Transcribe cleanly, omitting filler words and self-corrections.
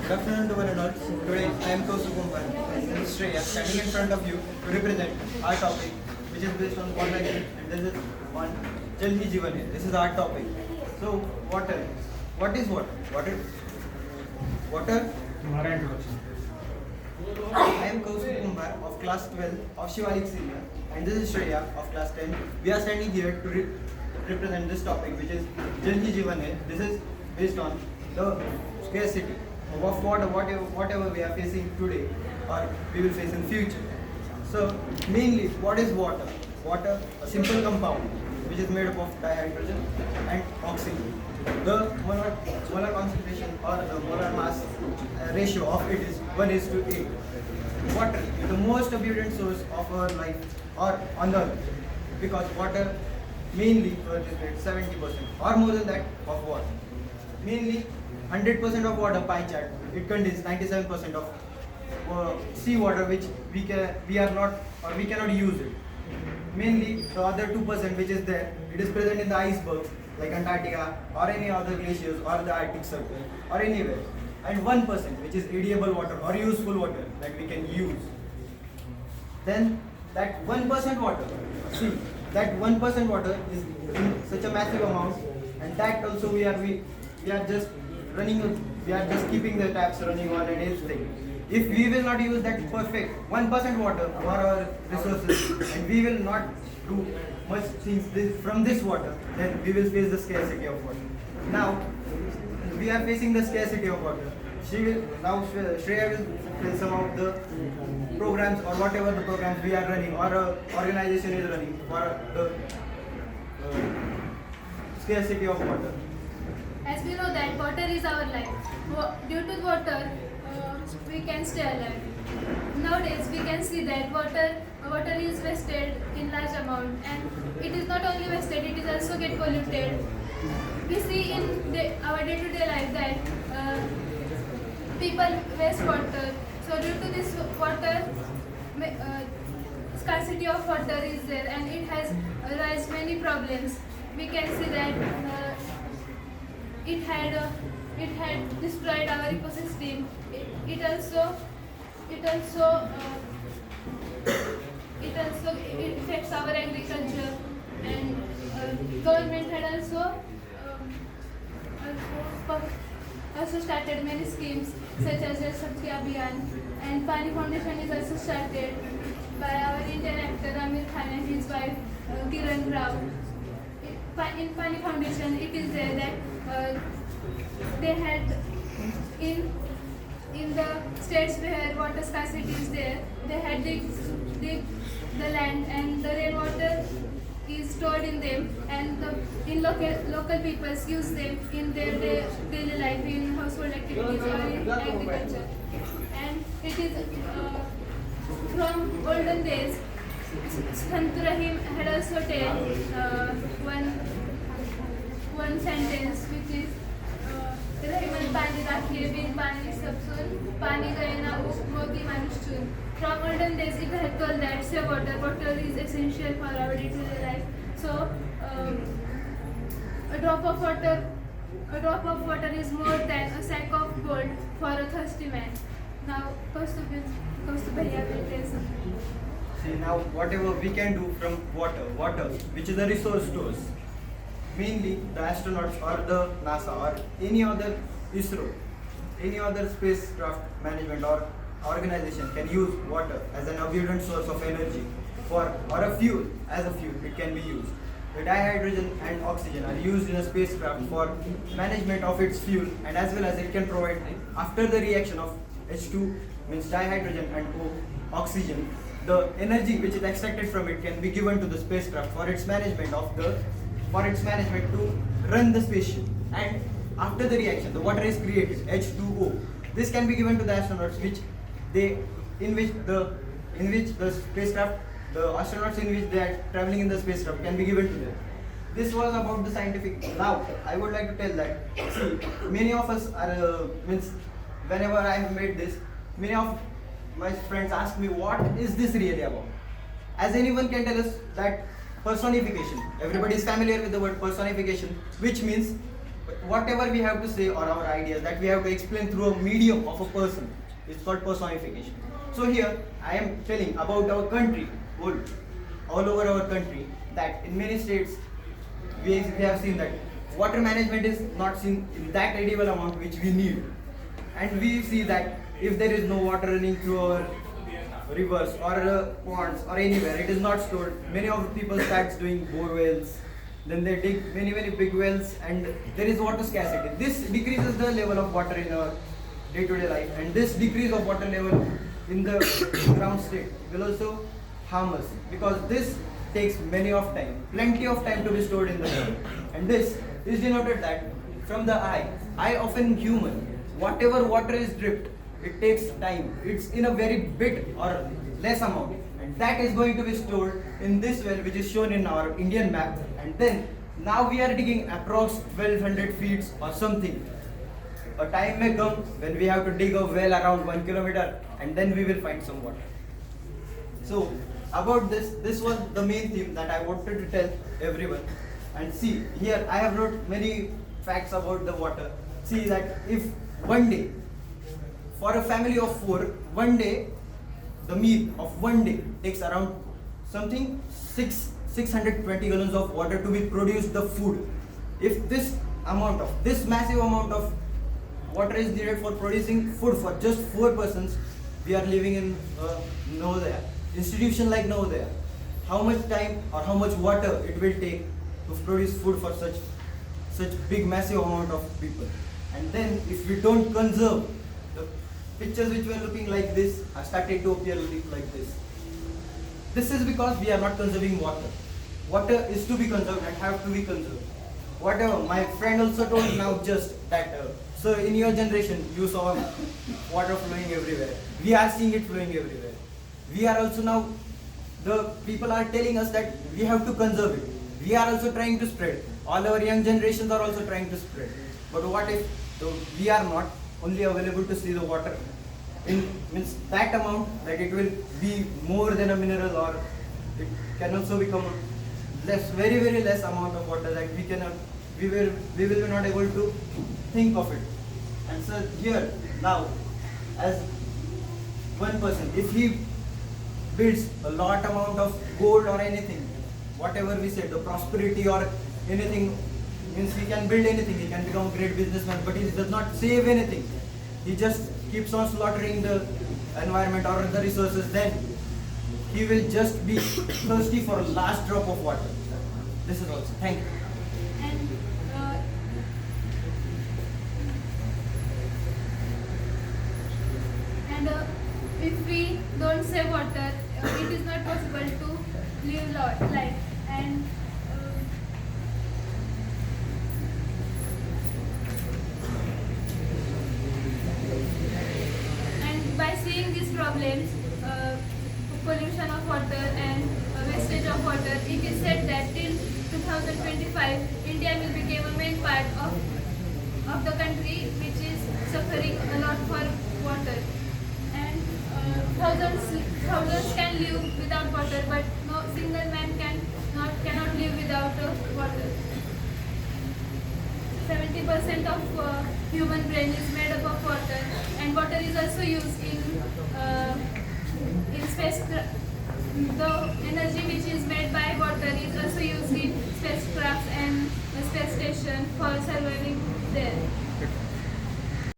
Good afternoon to one and all. Today I am Kausu Kumar and this is Shreya standing in front of you to represent our topic, which is based on water and this is on Jal Hi Jeevan Hai. This is our topic. So water. What is water? Water. तुम्हारा introduction I am Kausu Kumar of class 12 of Shivalik Senior and this is Shreya of class 10. We are standing here to represent this topic, which is Jal Hi Jeevan Hai. This is based on the scarcity of water, whatever we are facing today or we will face in future. So mainly, what is water? Water, a simple compound which is made up of dihydrogen and oxygen. The molar concentration or the molar mass ratio of it is 1:8. Water is the most abundant source of our life or on the earth because water mainly constitutes 70% or more than that of water. Mainly 100% of water pie chart, it contains 97% of sea water which we are not or we cannot use it. Mainly the other 2% which is there, it is present in the icebergs like Antarctica or any other glaciers or the Arctic Circle or anywhere. And 1% which is edible water or useful water that we can use. Then that 1% water, see that 1% water is in such a massive amount and that also we are just running, we are just keeping the taps running on and everything. If we will not use that perfect 1% water for our resources and we will not do much things from this water, then we will face the scarcity of water. Now, we are facing the scarcity of water. Shreya will tell some of the programs or whatever the programs we are running or organization is running for the scarcity of water. As we know that water is our life. Due to water, we can stay alive. Nowadays, we can see that water is wasted in large amount, and it is not only wasted; it is also get polluted. We see in our day-to-day life that people waste water. So due to this water, scarcity of water is there, and it has raised many problems. We can see that. It had destroyed our ecosystem. It also affects our agriculture, and government had also started many schemes such as Jal Shakti Abhiyan, and Pani Foundation is also started by our Indian actor Amir Khan and his wife Kiran Rao. In Pani Foundation, it is there that they had in the states where water scarcity is there, they had dig the land and the rainwater is stored in them, and local peoples use them in their daily life, in household activities or in agriculture. And it is from olden days. Sant Rahim had also told one sentence which is Rahiman पानी राखिए बिन पानी सबसुन पानी गए ना मोती मानुष चुन. From olden days, it had told that save water. Water is essential for our day-to-day life. So a drop of water is more than a sack of gold for a thirsty man. Now, Kaustu Bhaiya will tell something. See, now whatever we can do from water which is a resource to us. Mainly the astronauts or the NASA or any other ISRO, any other spacecraft management or organization can use water as an abundant source of energy or a fuel. As a fuel, it can be used. The dihydrogen and oxygen are used in a spacecraft for management of its fuel, and as well as it can provide after the reaction of H2 means dihydrogen and O oxygen. The energy which is extracted from it can be given to the spacecraft for its management to run the spaceship. And after the reaction, the water is created, H2O. This can be given to the astronauts, in which the spacecraft, the astronauts in which they are traveling in the spacecraft can be given to them. This was about the scientific. Now, I would like to tell that, see, many of us are, whenever I have made this, many of my friends ask me, what is this really about? As anyone can tell us that personification. Everybody is familiar with the word personification, which means But whatever we have to say or our ideas that we have to explain through a medium of a person, it's called personification. So here I am telling about our country, all over our country, that in many states we have seen that water management is not seen in that edible amount which we need. And we see that if there is no water running through our rivers or ponds or anywhere, it is not stored. Many of the people starts doing bore wells, then they dig many big wells, and there is water scarcity. This decreases the level of water in our day-to-day life, and this decrease of water level in the ground state will also harm us, because this takes plenty of time to be stored in the ground. And this is denoted that from the eye often human, whatever water is dripped, it takes time. It's in a very bit or less amount, and that is going to be stored in this well, which is shown in our Indian map. And then now we are digging approx 1200 feet or something. A time may come when we have to dig a well around 1 kilometer, and then we will find some water. So about this was the main theme that I wanted to tell everyone. And see, here I have wrote many facts about the water. See that if one day, for a family of 4, one day, the meal of one day takes around something 620 gallons of water to be produced the food. If this massive amount of water is needed for producing food for just 4 persons, we are living in Navodaya, institution like Navodaya. How much time or how much water it will take to produce food for such big massive amount of people? And then if we don't conserve, the pictures which were looking like this are started to appear like this. This is because we are not conserving water. Water is to be conserved and have to be conserved. Whatever, my friend also told now just that, so in your generation you saw water flowing everywhere. We are seeing it flowing everywhere. We are also now, the people are telling us that we have to conserve it. We are also trying to spread. All our young generations are also trying to spread. But what if we are not only available to see the water in means that amount, that it will be more than a mineral, or it can also become very less amount of water that we will be not able to think of it. And so here now, as one person, if he builds a lot amount of gold or anything, whatever we said, the prosperity or anything, means he can build anything, he can become a great businessman, but he does not save anything. He just keeps on slaughtering the environment or the resources, then he will just be thirsty for a last drop of water. This is also. Thank you. And if we don't save water, it is not possible to live life. And by seeing these problems, pollution of water and wastage of water, it is said that till 2025, India will become a main part of the country which is suffering a lot for water. And thousands can live without water, but no single man cannot live without water. 70% of human brain is made up of water, and water is also used in space. The energy which is made by water is also used in spacecrafts and space station for surviving there.